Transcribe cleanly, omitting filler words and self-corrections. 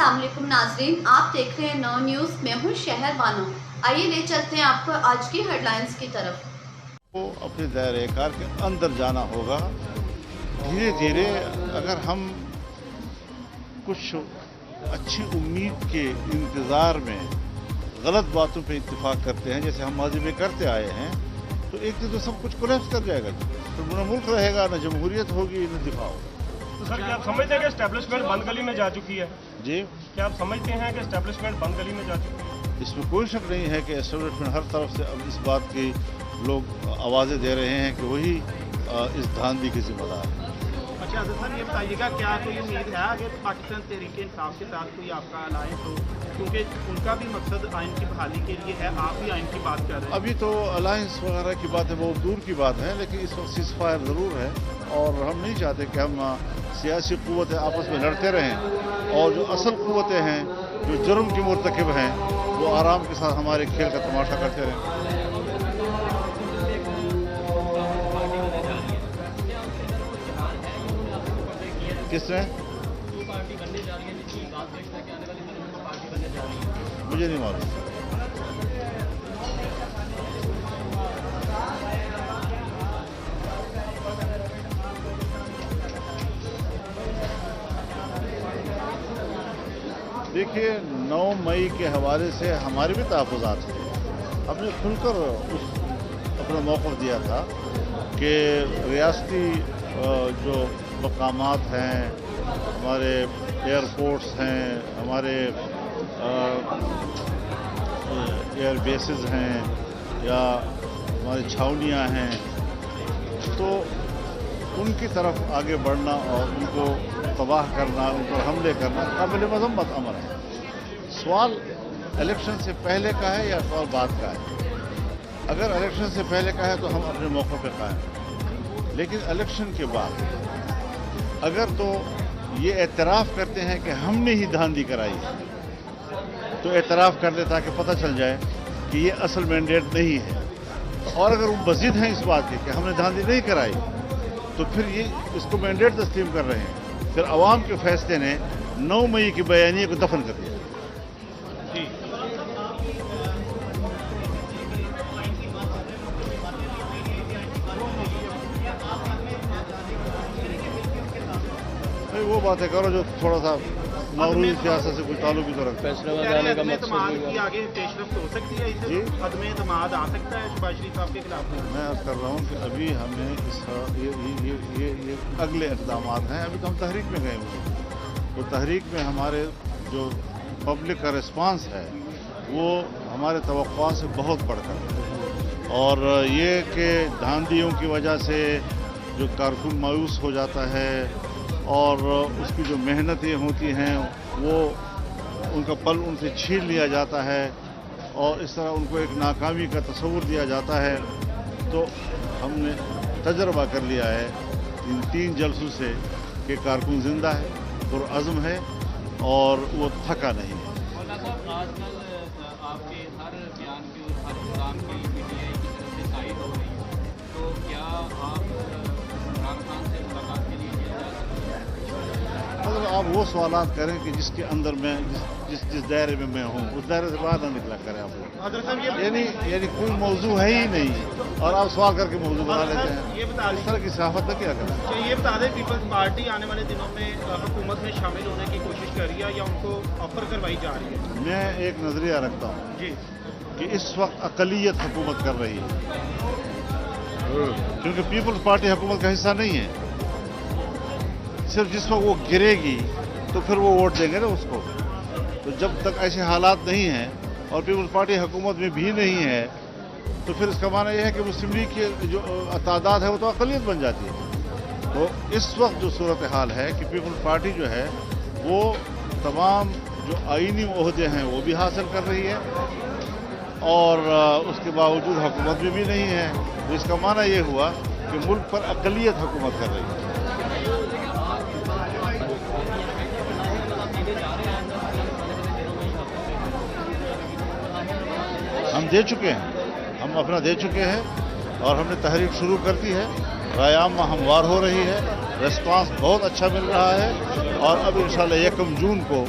अस्सलाम वालेकुम नाजरीन, आप देख रहे हैं नौ न्यूज़। मैं हूँ शहर बानो। आइए ले चलते हैं आपको आज की हेडलाइंस की तरफ। को अपने दायरे कार के अंदर जाना होगा। धीरे धीरे अगर हम कुछ अच्छी उम्मीद के इंतज़ार में गलत बातों पे इत्तेफाक करते हैं, जैसे हम माजी में करते आए हैं, तो एक दिन तो सब कुछ कोलैप्स कर जाएगा। तो न मुल्क रहेगा, न जमहूरियत होगी, न दिफा होगा। तो सर, क्या आप समझते हैं कि एस्टेब्लिशमेंट बंद गली में जा चुकी है? जी, क्या आप समझते हैं कि एस्टेब्लिशमेंट बंद गली में जा चुकी है? इसमें कोई शक नहीं है कि एस्टेब्लिशमेंट हर तरफ से अब इस बात की लोग आवाज़ें दे रहे हैं कि वही इस धांधली के जिम्मेदार है। अच्छा सर, ये बताइएगा क्या कोई उम्मीद है आगे पाकिस्तान तहरीक इंसाफ के साथ कोई आपका अलायंस हो, क्योंकि उनका भी मकसद आइन की बहाली के लिए है, आप भी आइन की बात कर रहे हैं। अभी तो अलायंस वगैरह की बात है, बहुत दूर की बात है, लेकिन इस वक्त सीज फायर ज़रूर है और हम नहीं चाहते कि हम सियासी क़ुव्वतें आपस में लड़ते रहें और जो असल क़ुव्वतें हैं, जो जुर्म की मुर्तकिब हैं, वो आराम के साथ हमारे खेल का तमाशा करते रहें। किसने? मुझे नहीं मालूम। देखिए, 9 मई के हवाले से हमारे भी तहफ़्फ़ुज़ात थे। हमने खुलकर अपना मौक़िफ़ दिया था कि रियासती जो मकामात हैं, हमारे एयरपोर्ट्स हैं, हमारे एयर बेसेस हैं या हमारी छावनियाँ हैं, तो उनकी तरफ आगे बढ़ना और उनको तबाह करना, उन पर हमले करना काबिल मज़म्मत अमर है। सवाल इलेक्शन से पहले का है या सवाल बाद का है? अगर इलेक्शन से पहले का है तो हम अपने मौक़े पे कायम, लेकिन इलेक्शन के बाद अगर तो ये एतराफ़ करते हैं कि हमने ही धांधली कराई है, तो एतराफ़ कर ले ताकि पता चल जाए कि ये असल मैंडेट नहीं है। और अगर वो मज़ीद हैं इस बात के कि हमने धांधली नहीं कराई, तो फिर ये इसको मैंडेट तस्लीम कर रहे हैं। फिर अवाम के फैसले ने 9 मई की बयानिए को दफन कर दिया। वो बातें करो जो थोड़ा सा मौरूदी सियासत से कुछ ताल्लुक भी तो रखता है। की आगे पेशरफ्त हो सकती है, इससे अदम एतमाद आ सकता है शहबाज शरीफ साहब के खिलाफ। मैं अर्ज कर रहा हूँ कि अभी हमें ये अगले इक़दाम हैं। अभी तो हम तहरीक में गए हुए हैं, तो तहरीक में हमारे जो पब्लिक का रिस्पांस है वो हमारे तवक्कुआत से बहुत बढ़कर है। और ये कि धांधलियों की वजह से जो कारकुन मायूस हो जाता है और उसकी जो मेहनतें होती हैं वो उनका पल उनसे छीन लिया जाता है और इस तरह उनको एक नाकामी का तस्वुर दिया जाता है, तो हमने तजर्बा कर लिया है इन 3 जलसों से कि कारकुन जिंदा है, पुरअज़्म है और वो थका नहीं है। आजकल आपके हर बयान की और हर इक़दाम की पीटीआई की तरफ से तायद हो रही है, तो क्या आप इमरान खान से मुलाकात के लिए किया जा सकता है? मतलब आप वो सवालात करें कि जिसके अंदर मैं जिस दायरे में मैं हूँ उस दायरे से बाहर ना निकला करें आप लोग। यानी कोई मौजू है ही नहीं और आप सवाल करके मौजू बना लेते हैं। ये बता इस तरह की सहाफत न क्या करें। ये बता दें, पीपल्स पार्टी आने वाले दिनों में हुकूमत में शामिल होने की कोशिश कर रही है या उनको ऑफर करवाई जा रही है? मैं एक नज़रिया रखता हूँ जी कि इस वक्त अक़लियत हुकूमत कर रही है, क्योंकि पीपल्स पार्टी हुकूमत का हिस्सा नहीं है। सिर्फ जिस वक्त वो गिरेगी तो फिर वो वोट देंगे ना उसको। तो जब तक ऐसे हालात नहीं हैं और पीपल्स पार्टी हुकूमत में भी नहीं है, तो फिर इसका माना यह है कि मुस्लिम लीग की जो तादाद है वो तो अक़लियत बन जाती है। तो इस वक्त जो सूरत हाल है कि पीपल्स पार्टी जो है वो तमाम जो आईनी ओहदे हैं वो भी हासिल कर रही है और उसके बावजूद हुकूमत में भी नहीं है। तो इसका माना ये हुआ कि मुल्क पर अक़लियत हुकूमत कर रही है। हम दे चुके हैं, हम अपना दे चुके हैं और हमने तहरीक शुरू कर दी है। रायाम हमवार हो रही है, रिस्पांस बहुत अच्छा मिल रहा है और अब इंशाल्लाह 1 जून को